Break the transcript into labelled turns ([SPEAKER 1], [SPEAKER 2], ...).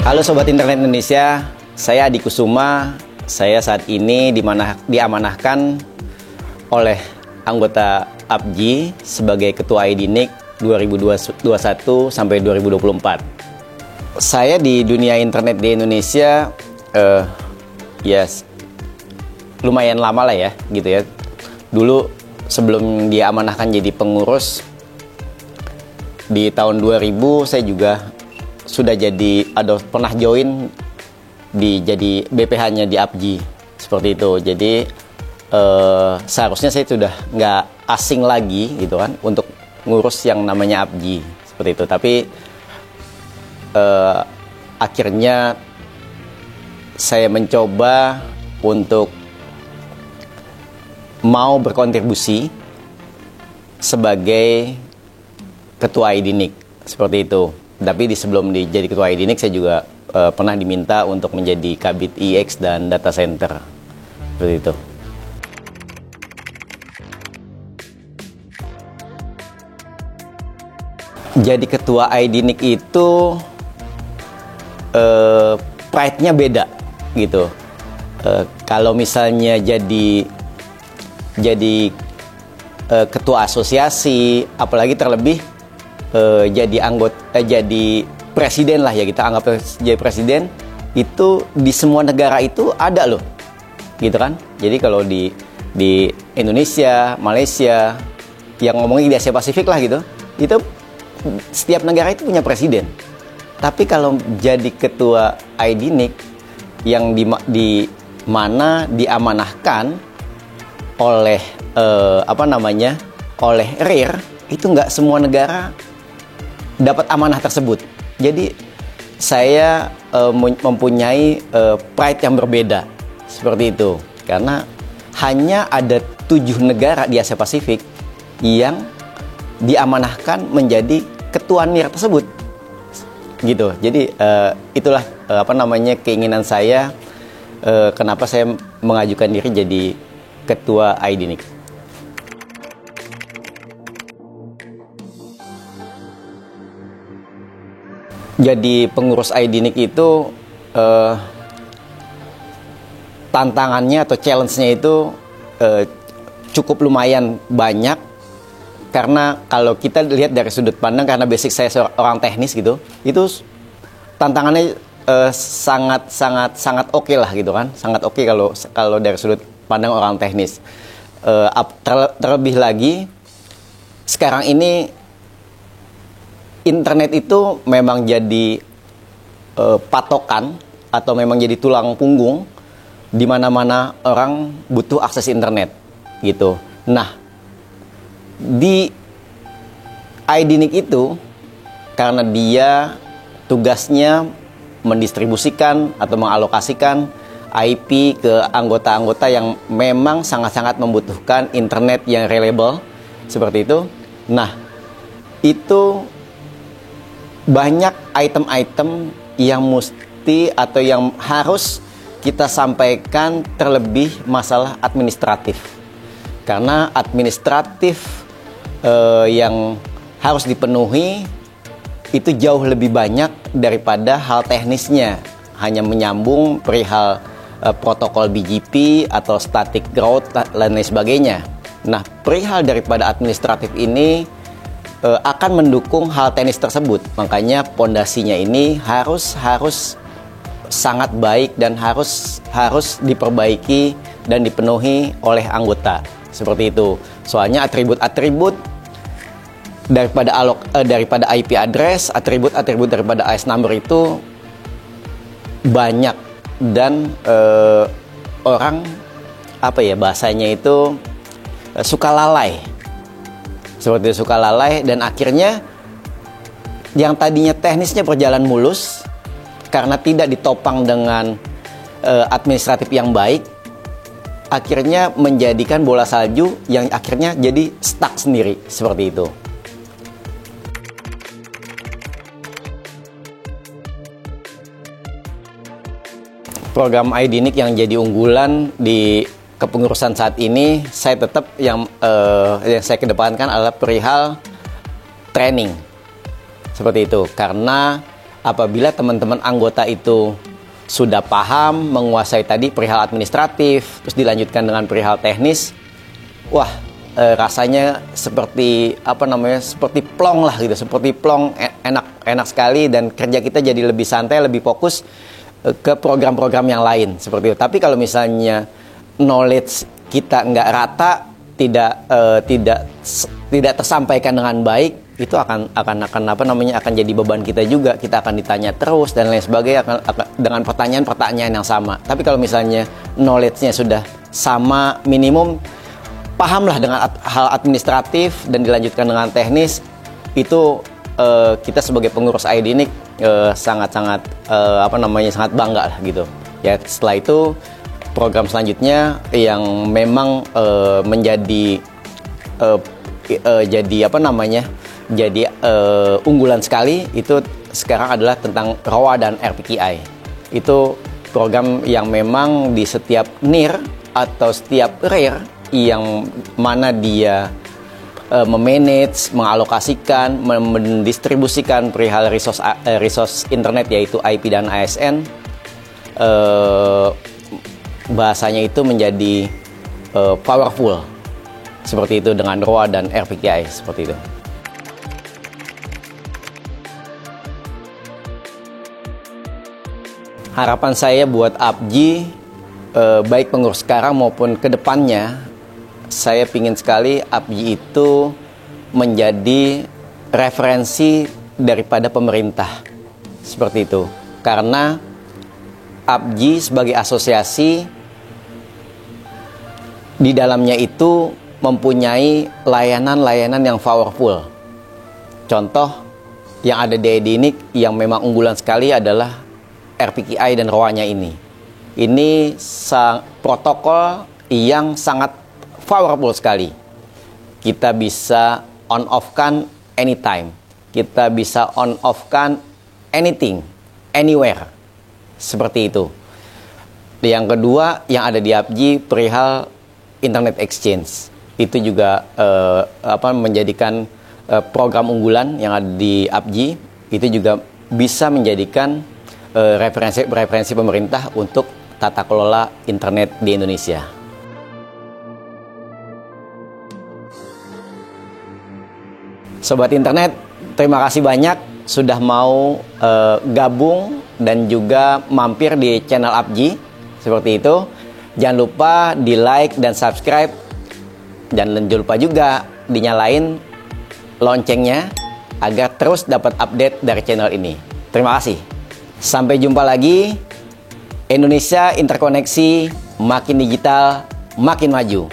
[SPEAKER 1] Halo Sobat Internet Indonesia, saya Adi Kusuma. Saya saat ini diamanahkan oleh anggota APJI sebagai Ketua IDNIC 2021 sampai 2024. Saya di dunia internet di Indonesia lumayan lama lah ya, gitu ya. Dulu sebelum diamanahkan jadi pengurus di tahun 2000, saya juga sudah pernah join jadi BPH-nya di APJI seperti itu. Jadi seharusnya saya sudah nggak asing lagi gitu kan untuk ngurus yang namanya APJI seperti itu. Tapi akhirnya saya mencoba untuk mau berkontribusi sebagai Ketua IDNIC seperti itu. Tapi sebelum jadi Ketua IDNIC saya juga pernah diminta untuk menjadi Kabid IX dan Data Center seperti itu. Jadi Ketua IDNIC itu pride-nya beda gitu. Kalau misalnya jadi ketua asosiasi, apalagi terlebih jadi presiden lah ya, kita anggap jadi presiden, itu di semua negara itu ada loh gitu kan. Jadi kalau di Indonesia, Malaysia, yang ngomongin di Asia Pasifik lah gitu, itu setiap negara itu punya presiden. Tapi kalau jadi ketua IDNIC yang di mana diamanahkan oleh oleh RIR, itu nggak semua negara dapat amanah tersebut. Jadi saya mempunyai pride yang berbeda seperti itu, karena hanya ada 7 negara di Asia Pasifik yang diamanahkan menjadi ketua NIR tersebut gitu. Jadi itulah keinginan saya, kenapa saya mengajukan diri jadi ketua IDNIC. Jadi pengurus IDNIC itu tantangannya atau challenge-nya itu cukup lumayan banyak, karena kalau kita lihat dari sudut pandang, karena basic saya orang teknis gitu, itu tantangannya sangat oke lah gitu kan, sangat oke kalau dari sudut pandang orang teknis. Terlebih lagi sekarang ini internet itu memang jadi patokan atau memang jadi tulang punggung di mana-mana orang butuh akses internet gitu. Nah, di IDNIC itu karena dia tugasnya mendistribusikan atau mengalokasikan IP ke anggota-anggota yang memang sangat-sangat membutuhkan internet yang reliable seperti itu. Nah, itu banyak item-item yang mesti atau yang harus kita sampaikan, terlebih masalah administratif. Karena administratif yang harus dipenuhi itu jauh lebih banyak daripada hal teknisnya. Hanya menyambung perihal protokol BGP atau static growth dan lain sebagainya. Nah, perihal daripada administratif ini akan mendukung hal teknis tersebut. Makanya pondasinya ini harus sangat baik dan harus diperbaiki dan dipenuhi oleh anggota seperti itu. Soalnya atribut-atribut daripada IP address, atribut-atribut daripada AES number itu banyak, dan orang bahasanya itu suka lalai. Seperti itu, suka lalai, dan akhirnya yang tadinya teknisnya berjalan mulus karena tidak ditopang dengan administratif yang baik, akhirnya menjadikan bola salju yang akhirnya jadi stuck sendiri, seperti itu. Program IDNIC yang jadi unggulan di kepengurusan saat ini, saya tetap yang saya kedepankan adalah perihal training, seperti itu. Karena apabila teman-teman anggota itu sudah paham, menguasai tadi perihal administratif, terus dilanjutkan dengan perihal teknis, wah, rasanya seperti seperti plong lah gitu, seperti plong, enak sekali, dan kerja kita jadi lebih santai, lebih fokus ke program-program yang lain, seperti itu. Tapi kalau misalnya knowledge kita nggak rata, tidak tersampaikan dengan baik, itu akan jadi beban kita juga. Kita akan ditanya terus dan lain sebagainya, dengan pertanyaan-pertanyaan yang sama. Tapi kalau misalnya knowledge-nya sudah sama, minimum pahamlah dengan hal administratif dan dilanjutkan dengan teknis, itu kita sebagai pengurus IDNIC sangat-sangat sangat bangga lah gitu. Ya, setelah itu program selanjutnya yang memang menjadi unggulan sekali itu sekarang adalah tentang ROA dan RPKI. Itu program yang memang di setiap NIR atau setiap RIR yang mana dia memanage, mengalokasikan, mendistribusikan perihal resource internet, yaitu IP dan ASN, bahasanya itu menjadi powerful, seperti itu, dengan ROA dan RPKI, seperti itu. Harapan saya buat APJI, baik pengurus sekarang maupun kedepannya, saya ingin sekali APJI itu menjadi referensi daripada pemerintah, seperti itu. Karena APJI sebagai asosiasi di dalamnya itu mempunyai layanan-layanan yang powerful. Contoh yang ada di IDNIC yang memang unggulan sekali adalah RPKI dan ROA-nya ini. Ini protokol yang sangat powerful sekali. Kita bisa on-off-kan anytime. Kita bisa on-off-kan anything, anywhere. Seperti itu. Yang kedua yang ada di APJI perihal Internet Exchange. Itu juga menjadikan program unggulan yang ada di APJI. Itu juga bisa menjadikan referensi pemerintah untuk tata kelola internet di Indonesia. Sobat internet, terima kasih banyak sudah mau gabung dan juga mampir di channel APJI, seperti itu. Jangan lupa di like dan subscribe, dan jangan lupa juga dinyalain loncengnya agar terus dapat update dari channel ini. Terima kasih. Sampai jumpa lagi. Indonesia interkoneksi, makin digital, makin maju.